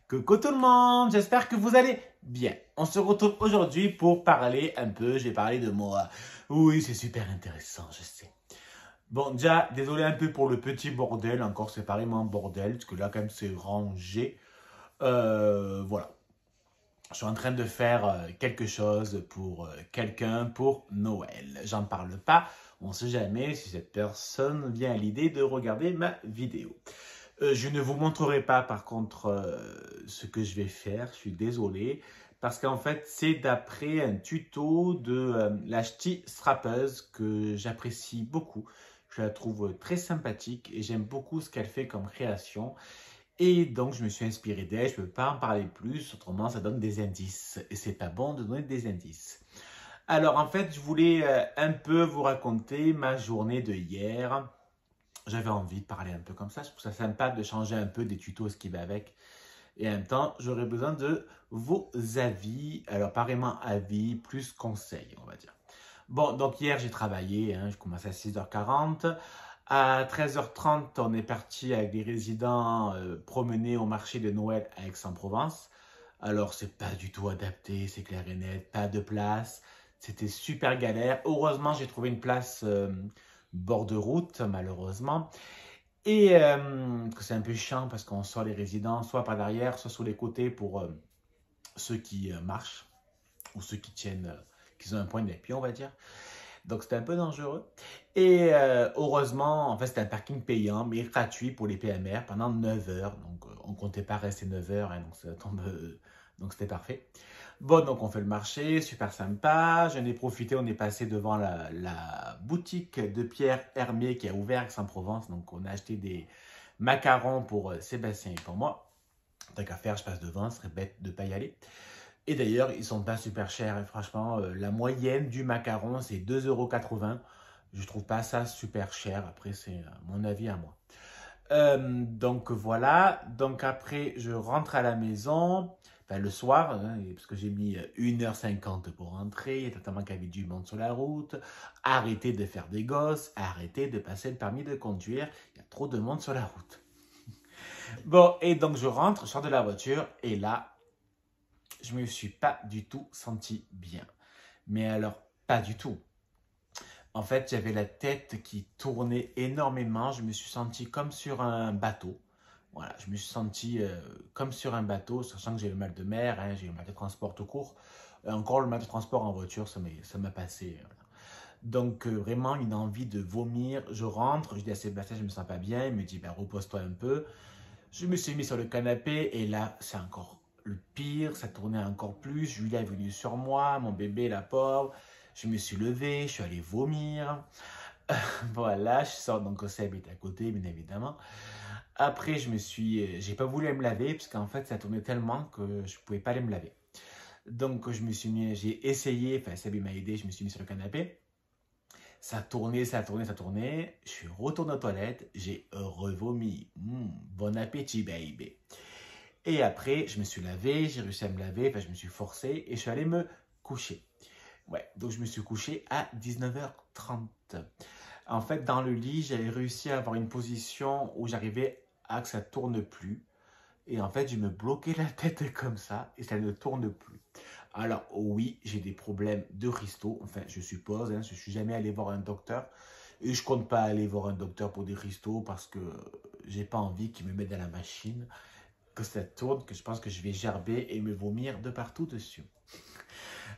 Coucou tout le monde, j'espère que vous allez bien. On se retrouve aujourd'hui pour parler un peu, j'ai parlé de moi. Oui, c'est super intéressant, je sais. Bon, déjà, désolé un peu pour le petit bordel, encore c'est pas vraiment bordel, parce que là quand même c'est rangé. Voilà, je suis en train de faire quelque chose pour quelqu'un pour Noël. J'en parle pas, on sait jamais si cette personne vient à l'idée de regarder ma vidéo. Je ne vous montrerai pas par contre ce que je vais faire, je suis désolé, parce qu'en fait c'est d'après un tuto de la ch'ti strappeuse que j'apprécie beaucoup. Je la trouve très sympathique et j'aime beaucoup ce qu'elle fait comme création. Et donc je me suis inspiré d'elle, je ne peux pas en parler plus, autrement ça donne des indices. Et c'est pas bon de donner des indices. Alors en fait je voulais un peu vous raconter ma journée de hier. J'avais envie de parler un peu comme ça. Je trouve ça sympa de changer un peu des tutos, ce qui va avec. Et en même temps, j'aurais besoin de vos avis. Alors, pas vraiment avis, plus conseils, on va dire. Bon, donc hier, j'ai travaillé. Je commençais à 6h40. À 13h30, on est parti avec des résidents promener au marché de Noël à Aix-en-Provence. Alors, c'est pas du tout adapté, c'est clair et net. Pas de place. C'était super galère. Heureusement, j'ai trouvé une place bord de route, malheureusement. Et c'est un peu chiant parce qu'on sort les résidents soit par derrière, soit sur les côtés pour ceux qui marchent ou ceux qui tiennent, qui ont un point d'appui, on va dire. Donc c'était un peu dangereux. Et heureusement, en fait, c'était un parking payant, mais gratuit pour les PMR pendant 9 heures. Donc on ne comptait pas rester 9 heures, donc ça tombe. Donc c'était parfait. Bon, donc on fait le marché, super sympa. J'en ai profité, on est passé devant la boutique de Pierre Hermier qui a ouvert à Aix-en-Provence. Donc on a acheté des macarons pour Sébastien et pour moi. Tant qu'à faire, je passe devant, ce serait bête de ne pas y aller. Et d'ailleurs, ils sont pas super chers. Et franchement, la moyenne du macaron, c'est 2,80 €. Je trouve pas ça super cher. Après, c'est mon avis à moi. Donc voilà, donc après je rentre à la maison, enfin le soir, parce que j'ai mis 1h50 pour rentrer, il y a notamment qu'il y avait du monde sur la route, arrêtez de faire des gosses, arrêtez de passer le permis de conduire, il y a trop de monde sur la route. Bon, et donc je rentre, je sors de la voiture, et là, je me suis pas du tout senti bien. Mais alors, pas du tout. En fait, j'avais la tête qui tournait énormément. Je me suis senti comme sur un bateau. Voilà, je me suis senti comme sur un bateau, sachant que j'ai le mal de mer, j'ai le mal de transport tout court. Encore le mal de transport en voiture, ça m'a passé. Voilà. Donc, vraiment, une envie de vomir. Je rentre, je dis à Sébastien, je me sens pas bien. Il me dit, ben, repose-toi un peu. Je me suis mis sur le canapé et là, c'est encore le pire. Ça tournait encore plus. Julia est venue sur moi, mon bébé, la pauvre. Je me suis levé, je suis allé vomir. Voilà, je sors, donc Seb est à côté, bien évidemment. Après, j'ai pas voulu aller me laver, parce qu'en fait, ça tournait tellement que je pouvais pas aller me laver. Donc, j'ai essayé, enfin, Seb m'a aidé, je me suis mis sur le canapé. Ça tournait, ça tournait, ça tournait. Je suis retourné aux toilettes, j'ai revomi. Bon appétit, baby. Et après, je me suis lavé, j'ai réussi à me laver, enfin, je me suis forcé et je suis allé me coucher. Ouais, donc je me suis couché à 19h30. En fait, dans le lit, j'avais réussi à avoir une position où j'arrivais à que ça ne tourne plus. Et en fait, je me bloquais la tête comme ça et ça ne tourne plus. Alors oui, j'ai des problèmes de rhisto. Enfin, je suppose, je ne suis jamais allé voir un docteur. Et je ne compte pas aller voir un docteur pour des rhisto parce que j'ai pas envie qu'il me mette dans la machine, que ça tourne, que je pense que je vais gerber et me vomir de partout dessus.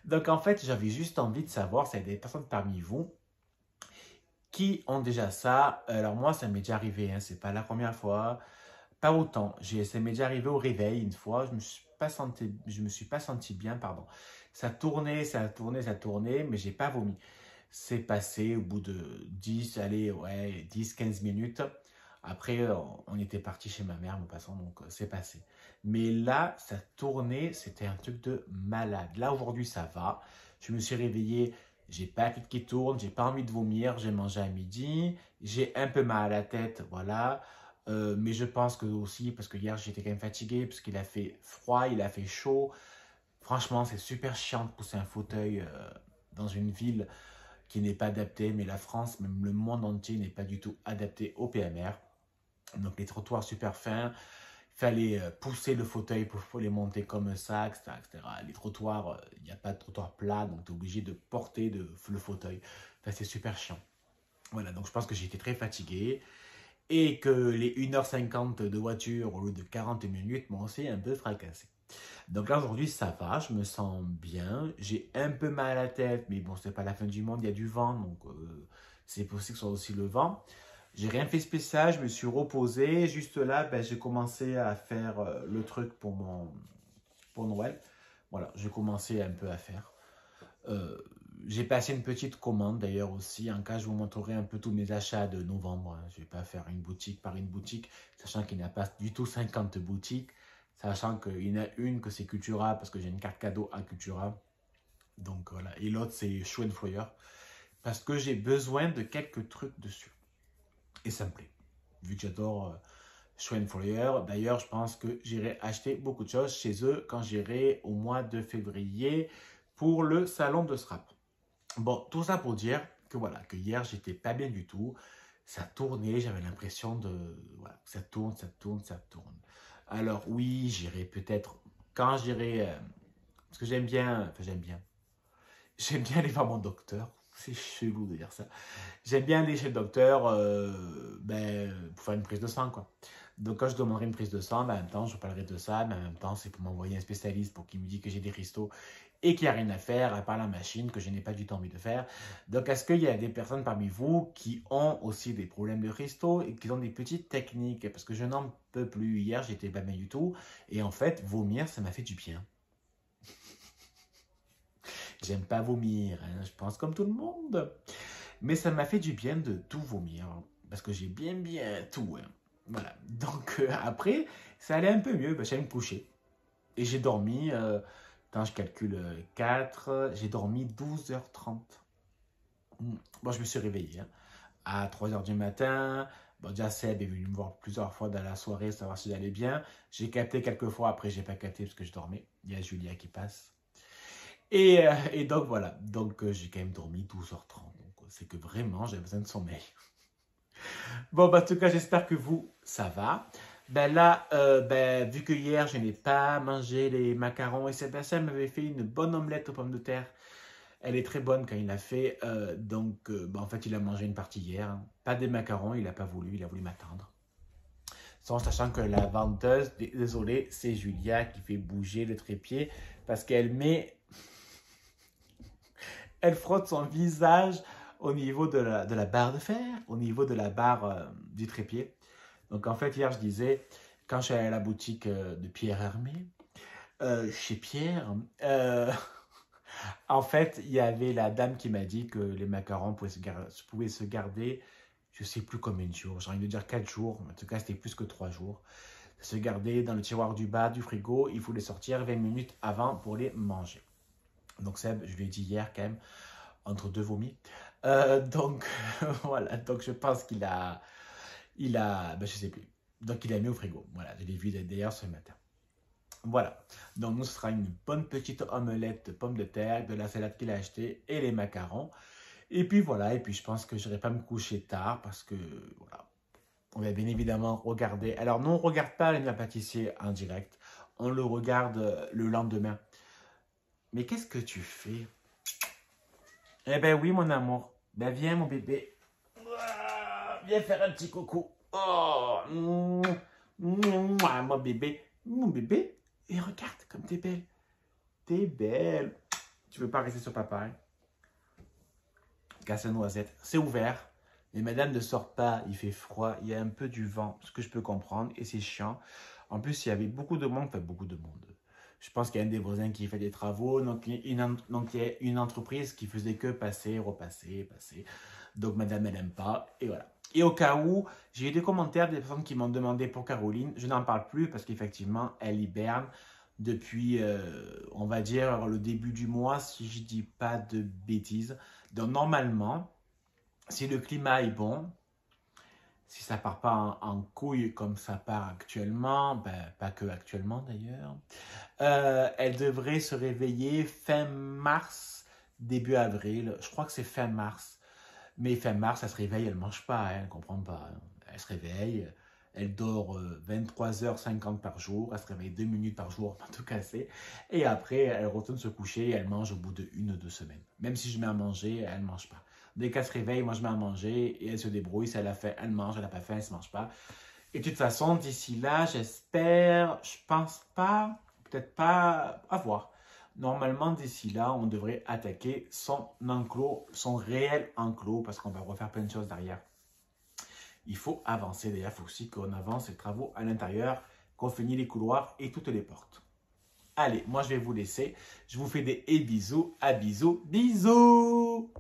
Donc en fait, j'avais juste envie de savoir s'il y a des personnes parmi vous qui ont déjà ça. Alors moi, ça m'est déjà arrivé, c'est pas la première fois. Pas autant. Ça m'est déjà arrivé au réveil une fois. Je me suis pas senti bien, pardon. Ça tournait, ça tournait, ça tournait, mais j'ai pas vomi. C'est passé au bout de 10, allez, ouais, 10, 15 minutes. Après, on était parti chez ma mère, de toute façon, donc c'est passé. Mais là, ça tournait, c'était un truc de malade. Là, aujourd'hui, ça va. Je me suis réveillé, j'ai pas la tête qui tourne, j'ai pas envie de vomir, j'ai mangé à midi, j'ai un peu mal à la tête, voilà. Mais je pense que aussi, parce que hier, j'étais quand même fatigué, parce qu'il a fait froid, il a fait chaud. Franchement, c'est super chiant de pousser un fauteuil dans une ville qui n'est pas adaptée, mais la France, même le monde entier n'est pas du tout adapté au PMR. Donc les trottoirs super fins, il fallait pousser le fauteuil pour les monter comme ça, etc., etc. Les trottoirs, il n'y a pas de trottoir plat, donc tu es obligé de porter le fauteuil. Enfin, c'est super chiant. Voilà, donc je pense que j'étais très fatigué et que les 1h50 de voiture au lieu de 40 minutes m'ont aussi un peu fracassé. Donc là, aujourd'hui, ça va, je me sens bien. J'ai un peu mal à la tête, mais bon, c'est pas la fin du monde, il y a du vent, donc c'est possible que ce soit aussi le vent. J'ai rien fait spécial, je me suis reposé. Juste là, ben, j'ai commencé à faire le truc pour Noël. Voilà, j'ai commencé un peu à faire. Euh, j'ai passé une petite commande d'ailleurs aussi. En cas, je vous montrerai un peu tous mes achats de novembre. Hein. Je ne vais pas faire une boutique par une boutique, sachant qu'il n'y a pas du tout 50 boutiques. Sachant qu'il y en a une que c'est Cultura, parce que j'ai une carte cadeau à Cultura. Donc voilà. Et l'autre, c'est Show Flyer. Parce que j'ai besoin de quelques trucs dessus. Et ça me plaît. Vu que j'adore Show Flyer. D'ailleurs, je pense que j'irai acheter beaucoup de choses chez eux quand j'irai au mois de février pour le salon de Scrap. Bon, tout ça pour dire que voilà, que hier, j'étais pas bien du tout. Ça tournait, j'avais l'impression de... Voilà, ça tourne, ça tourne, ça tourne. Alors oui, j'irai peut-être... Quand j'irai... parce que j'aime bien... Enfin, j'aime bien aller voir mon docteur. C'est chelou de dire ça. J'aime bien aller chez le docteur pour faire une prise de sang, quoi. Donc, quand je demanderai une prise de sang, ben, en même temps, je parlerai de ça, mais en même temps, c'est pour m'envoyer un spécialiste pour qu'il me dise que j'ai des rhistos et qu'il n'y a rien à faire à part la machine que je n'ai pas du tout envie de faire. Donc, est-ce qu'il y a des personnes parmi vous qui ont aussi des problèmes de rhistos et qui ont des petites techniques? Parce que je n'en peux plus. Hier, j'étais pas bien du tout. Et en fait, vomir, ça m'a fait du bien. J'aime pas vomir, hein, je pense comme tout le monde. Mais ça m'a fait du bien de tout vomir. Parce que j'ai bien tout. Hein. Voilà. Donc après, ça allait un peu mieux. Ben, j'allais me coucher. Et j'ai dormi, quand je calcule 4, j'ai dormi 12h30. Bon, je me suis réveillé hein, à 3h du matin. Bon, déjà, Seb est venu me voir plusieurs fois dans la soirée, savoir si j'allais bien. J'ai capté quelques fois, après, j'ai pas capté parce que je dormais. Il y a Julia qui passe. Et donc, voilà. Donc, j'ai quand même dormi 12h30. Donc, c'est que vraiment, j'ai besoin de sommeil. Bon, bah, en tout cas, j'espère que vous, ça va. Ben là, vu que hier, je n'ai pas mangé les macarons et Sébastien m'avait fait une bonne omelette aux pommes de terre. Elle est très bonne quand il l'a fait. En fait, il a mangé une partie hier. Hein. Pas des macarons, il n'a pas voulu, il a voulu m'attendre. Sans sachant que la venteuse, désolé, c'est Julia qui fait bouger le trépied parce qu'elle met... Elle frotte son visage au niveau de la barre de fer, au niveau de la barre du trépied. Donc en fait, hier, je disais, quand je suis allé à la boutique de Pierre Hermé, chez Pierre, en fait, il y avait la dame qui m'a dit que les macarons pouvaient se garder, je ne sais plus combien de jours, j'ai envie de dire 4 jours, en tout cas, c'était plus que 3 jours. Se garder dans le tiroir du bas du frigo, il faut les sortir 20 minutes avant pour les manger. Donc Seb, je lui ai dit hier quand même, entre deux vomis. Voilà, donc je pense je sais plus. Donc il a mis au frigo. Voilà, je l'ai vu d'ailleurs ce matin. Voilà, donc nous ce sera une bonne petite omelette de pommes de terre, de la salade qu'il a acheté et les macarons. Et puis voilà, et puis je pense que je n'irai pas me coucher tard parce que voilà, on va bien évidemment regarder. Alors non, on ne regarde pas l'Annuaire pâtissier en direct, on le regarde le lendemain. Mais qu'est-ce que tu fais? Eh ben oui, mon amour. Ben viens, mon bébé. Viens faire un petit coucou. Oh, mon bébé. Mon bébé. Et regarde comme t'es belle. T'es belle. Tu veux pas rester sur papa, hein? Casse-noisette. C'est ouvert. Les madames ne sortent pas. Il fait froid. Il y a un peu du vent. Ce que je peux comprendre. Et c'est chiant. En plus, il y avait beaucoup de monde. Enfin, beaucoup de monde. Je pense qu'il y a un des voisins qui fait des travaux. Donc, il y a une entreprise qui faisait que passer, repasser, passer. Donc, madame, elle n'aime pas. Et voilà. Et au cas où, j'ai eu des commentaires des personnes qui m'ont demandé pour Caroline. Je n'en parle plus parce qu'effectivement, elle hiberne depuis, on va dire, le début du mois, si je ne dis pas de bêtises. Donc, normalement, si le climat est bon, si ça part pas en couille comme ça part actuellement, ben, pas que actuellement d'ailleurs, elle devrait se réveiller fin mars, début avril. Je crois que c'est fin mars. Mais fin mars, elle se réveille, elle ne mange pas, hein, elle ne comprend pas. Elle se réveille, Elle dort 23h50 par jour. Elle se réveille 2 minutes par jour pour tout casser. Et après, elle retourne se coucher et elle mange au bout de 1 ou 2 semaines. Même si je mets à manger, elle ne mange pas. Dès qu'elle se réveille, moi je mets à manger et elle se débrouille. Si elle a faim, elle mange. Elle n'a pas faim, elle ne se mange pas. Et de toute façon, d'ici là, j'espère, je pense pas, peut-être pas, à voir. Normalement, d'ici là, on devrait attaquer son enclos, son réel enclos, parce qu'on va refaire plein de choses derrière. Il faut avancer. D'ailleurs, il faut aussi qu'on avance les travaux à l'intérieur, qu'on finisse les couloirs et toutes les portes. Allez, moi je vais vous laisser. Je vous fais des bisous, à bisous, bisous!